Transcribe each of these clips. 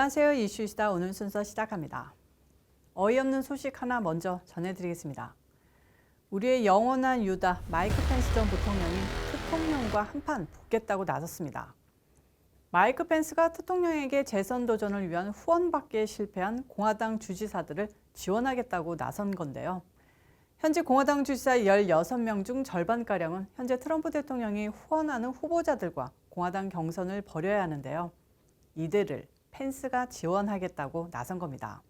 안녕하세요. 이슈이시다. 오늘 순서 시작합니다. 어이없는 소식 하나 먼저 전해드리겠습니다. 우리의 영원한 유다 마이크 펜스 전 부통령이 특통령과 한판 붙겠다고 나섰습니다. 마이크 펜스가 특통령에게 재선 도전을 위한 후원받기에 실패한 공화당 주지사들을 지원하겠다고 나선 건데요. 현재 공화당 주지사 16명 중 절반가량은 현재 트럼프 대통령이 후원하는 후보자들과 공화당 경선을 벌여야 하는데요. 이들을 펜스가 지원하겠다고 나선 겁니다.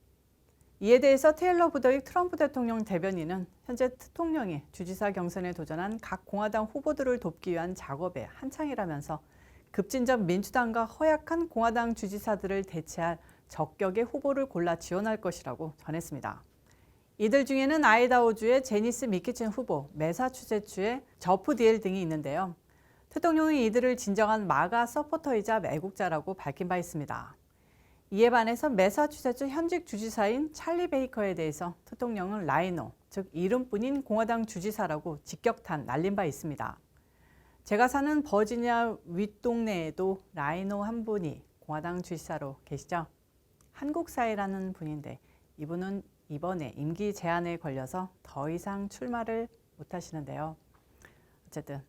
이에 대해서 테일러 부더익 트럼프 대통령 대변인은 현재 특통령이 주지사 경선에 도전한 각 공화당 후보들을 돕기 위한 작업에 한창이라면서 급진적 민주당과 허약한 공화당 주지사들을 대체할 적격의 후보를 골라 지원할 것이라고 전했습니다. 이들 중에는 아이다호주의 제니스 미키친 후보, 매사추세츠의 저프 디엘 등이 있는데요. 대통령이 이들을 진정한 마가 서포터이자 애국자라고 밝힌 바 있습니다. 이에 반해서 매사추세츠 현직 주지사인 찰리 베이커에 대해서 대통령은 라이노, 즉 이름뿐인 공화당 주지사라고 직격탄 날린 바 있습니다. 제가 사는 버지니아 윗동네에도 라이노 한 분이 공화당 주지사로 계시죠. 한국사이라는 분인데 이분은 이번에 임기 제한에 걸려서 더 이상 출마를 못하시는데요. 어쨌든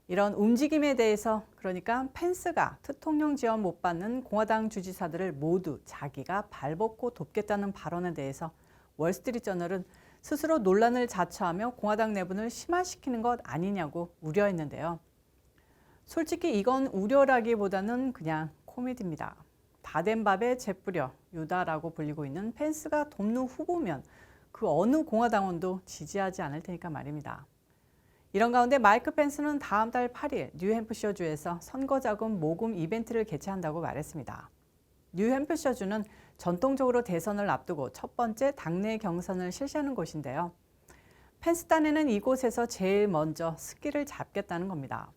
이런 움직임에 대해서 그러니까 펜스가 특통령 지원 못 받는 공화당 주지사들을 모두 자기가 발벗고 돕겠다는 발언에 대해서 월스트리트저널은 스스로 논란을 자초하며 공화당 내분을 심화시키는 것 아니냐고 우려했는데요. 솔직히 이건 우려라기보다는 그냥 코미디입니다. 다 된 밥에 재 뿌려 유다라고 불리고 있는 펜스가 돕는 후보면 그 어느 공화당원도 지지하지 않을 테니까 말입니다. 이런 가운데 마이크 펜스는 다음 달 8일 뉴햄프셔주에서 선거자금 모금 이벤트를 개최한다고 말했습니다. 뉴햄프셔주는 전통적으로 대선을 앞두고 첫 번째 당내 경선을 실시하는 곳인데요. 펜스 딴에는 이곳에서 제일 먼저 스키를 잡겠다는 겁니다.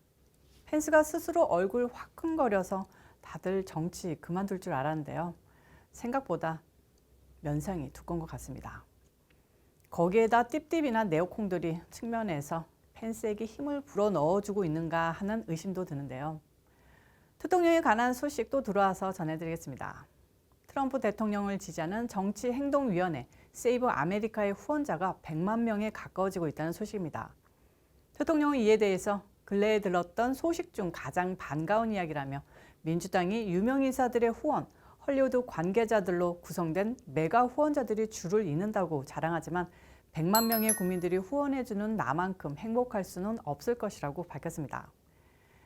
펜스가 스스로 얼굴 화끈거려서 다들 정치 그만둘 줄 알았는데요. 생각보다 면상이 두꺼운 것 같습니다. 거기에다 띠띠비나 네오콩들이 측면에서 펜스에게 힘을 불어넣어주고 있는가 하는 의심도 드는데요. 특통령에 관한 소식도 들어와서 전해드리겠습니다. 트럼프 대통령을 지지하는 정치행동위원회 세이브 아메리카의 후원자가 100만 명에 가까워지고 있다는 소식입니다. 대통령은 이에 대해서 근래에 들었던 소식 중 가장 반가운 이야기라며 민주당이 유명 인사들의 후원, 헐리우드 관계자들로 구성된 메가 후원자들이 줄을 잇는다고 자랑하지만 100만 명의 국민들이 후원해주는 나만큼 행복할 수는 없을 것이라고 밝혔습니다.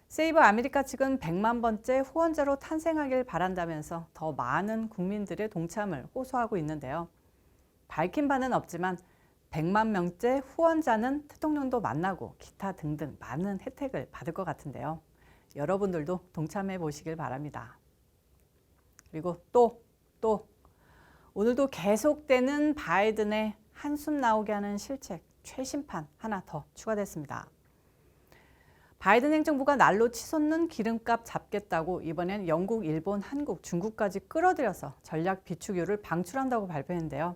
세이브 아메리카 측은 100만 번째 후원자로 탄생하길 바란다면서 더 많은 국민들의 동참을 호소하고 있는데요. 밝힌 바는 없지만 100만 명째 후원자는 대통령도 만나고 기타 등등 많은 혜택을 받을 것 같은데요. 여러분들도 동참해 보시길 바랍니다. 그리고 또 오늘도 계속되는 바이든의 한숨 나오게 하는 실책, 최신판 하나 더 추가됐습니다. 바이든 행정부가 날로 치솟는 기름값 잡겠다고 이번엔 영국, 일본, 한국, 중국까지 끌어들여서 전략 비축유를 방출한다고 발표했는데요.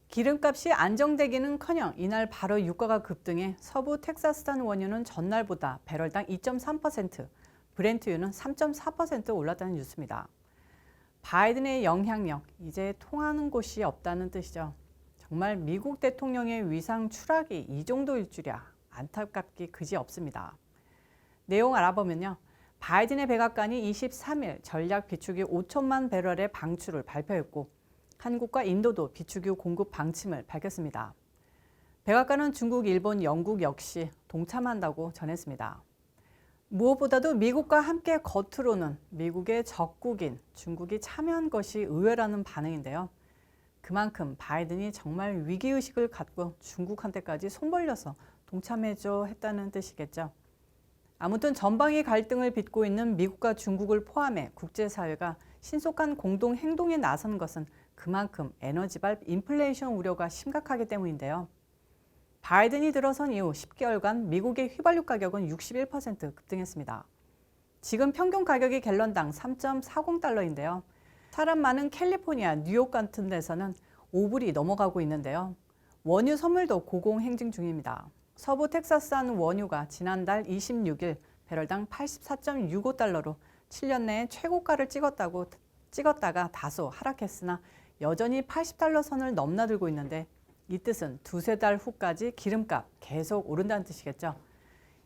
기름값이 안정되기는커녕 이날 바로 유가가 급등해 서부 텍사스산 원유는 전날보다 배럴당 2.3%, 브렌트유는 3.4% 올랐다는 뉴스입니다. 바이든의 영향력, 이제 통하는 곳이 없다는 뜻이죠. 정말 미국 대통령의 위상 추락이 이 정도일 줄이야 안타깝기 그지없습니다. 내용 알아보면요. 바이든의 백악관이 23일 전략 비축유 5천만 배럴의 방출을 발표했고 한국과 인도도 비축유 공급 방침을 밝혔습니다. 백악관은 중국, 일본, 영국 역시 동참한다고 전했습니다. 무엇보다도 미국과 함께 겉으로는 미국의 적국인 중국이 참여한 것이 의외라는 반응인데요. 그만큼 바이든이 정말 위기의식을 갖고 중국한테까지 손 벌려서 동참해줘 했다는 뜻이겠죠. 아무튼 전방위 갈등을 빚고 있는 미국과 중국을 포함해 국제사회가 신속한 공동 행동에 나선 것은 그만큼 에너지발 인플레이션 우려가 심각하기 때문인데요. 바이든이 들어선 이후 10개월간 미국의 휘발유 가격은 61% 급등했습니다. 지금 평균 가격이 갤런당 3.40달러인데요. 사람 많은 캘리포니아, 뉴욕 같은 데서는 5불이 넘어가고 있는데요. 원유 선물도 고공행진 중입니다. 서부 텍사스산 원유가 지난달 26일 배럴당 84.65달러로 7년 내에 최고가를 찍었다고 찍었다가 다소 하락했으나 여전히 $80 선을 넘나들고 있는데 이 뜻은 두세 달 후까지 기름값 계속 오른다는 뜻이겠죠.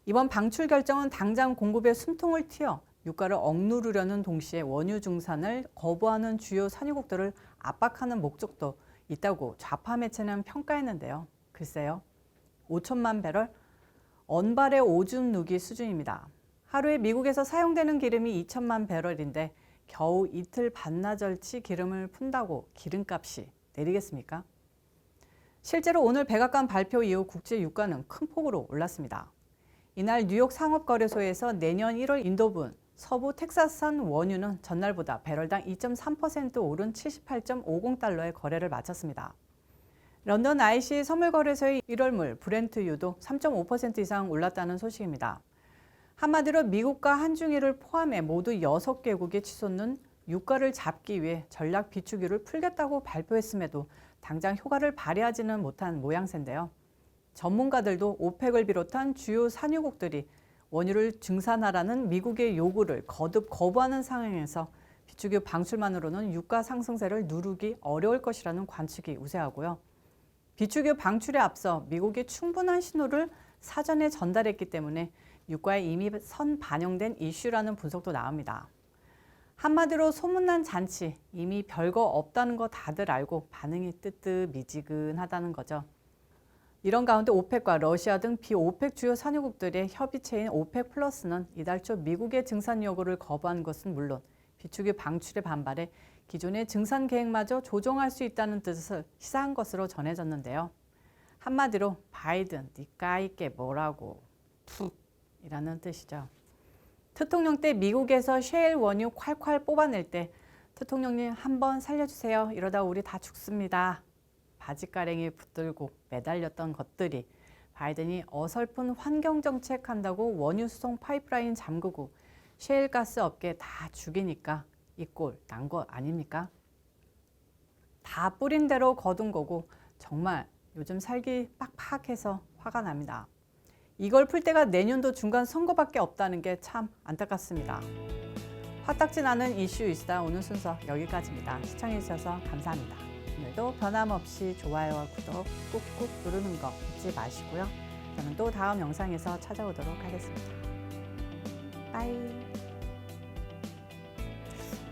이번 방출 결정은 당장 공급에 숨통을 틔어 유가를 억누르려는 동시에 원유 증산을 거부하는 주요 산유국들을 압박하는 목적도 있다고 좌파 매체는 평가했는데요. 글쎄요. 5천만 배럴? 언발의 오줌 누기 수준입니다. 하루에 미국에서 사용되는 기름이 2천만 배럴인데 겨우 이틀 반나절치 기름을 푼다고 기름값이 내리겠습니까? 실제로 오늘 백악관 발표 이후 국제 유가는 큰 폭으로 올랐습니다. 이날 뉴욕 상업거래소에서 내년 1월 인도분 서부 텍사스산 원유는 전날보다 배럴당 2.3% 오른 78.50달러의 거래를 마쳤습니다. 런던 IC 선물거래소의 1월물 브렌트유도 3.5% 이상 올랐다는 소식입니다. 한마디로 미국과 한중일을 포함해 모두 6개국이 치솟는 유가를 잡기 위해 전략 비축유를 풀겠다고 발표했음에도 당장 효과를 발휘하지는 못한 모양새인데요. 전문가들도 오펙을 비롯한 주요 산유국들이 원유를 증산하라는 미국의 요구를 거듭 거부하는 상황에서 비축유 방출만으로는 유가 상승세를 누르기 어려울 것이라는 관측이 우세하고요. 비축유 방출에 앞서 미국이 충분한 신호를 사전에 전달했기 때문에 유가에 이미 선 반영된 이슈라는 분석도 나옵니다. 한마디로 소문난 잔치, 이미 별거 없다는 거 다들 알고 반응이 뜨뜻미지근하다는 거죠. 이런 가운데 오펙과 러시아 등 비오펙 주요 산유국들의 협의체인 오펙 플러스는 이달 초 미국의 증산 요구를 거부한 것은 물론 비축유 방출에 반발해 기존의 증산 계획마저 조정할 수 있다는 뜻을 시사한 것으로 전해졌는데요. 한마디로 바이든 니까 있게 뭐라고 툭 이라는 뜻이죠. 대통령 때 미국에서 셰일 원유 콸콸 뽑아낼 때 대통령님 한번 살려주세요. 이러다 우리 다 죽습니다. 바지가랭이 붙들고 매달렸던 것들이 바이든이 어설픈 환경정책 한다고 원유 수송 파이프라인 잠그고 셰일가스 업계 다 죽이니까 이 꼴 난 거 아닙니까? 다 뿌린 대로 거둔 거고 정말 요즘 살기 빡빡해서 화가 납니다. 이걸 풀 때가 내년도 중간 선거밖에 없다는 게 참 안타깝습니다. 화딱지 나는 이슈 이수다 오늘 순서 여기까지입니다. 시청해주셔서 감사합니다. 오늘도 변함없이 좋아요와 구독 꾹꾹 누르는 거 잊지 마시고요. 저는 또 다음 영상에서 찾아오도록 하겠습니다. 빠이.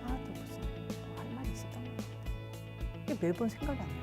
또 무슨 할 말이 있었던 것 같아요. 이게 매번 생각이 안 나요.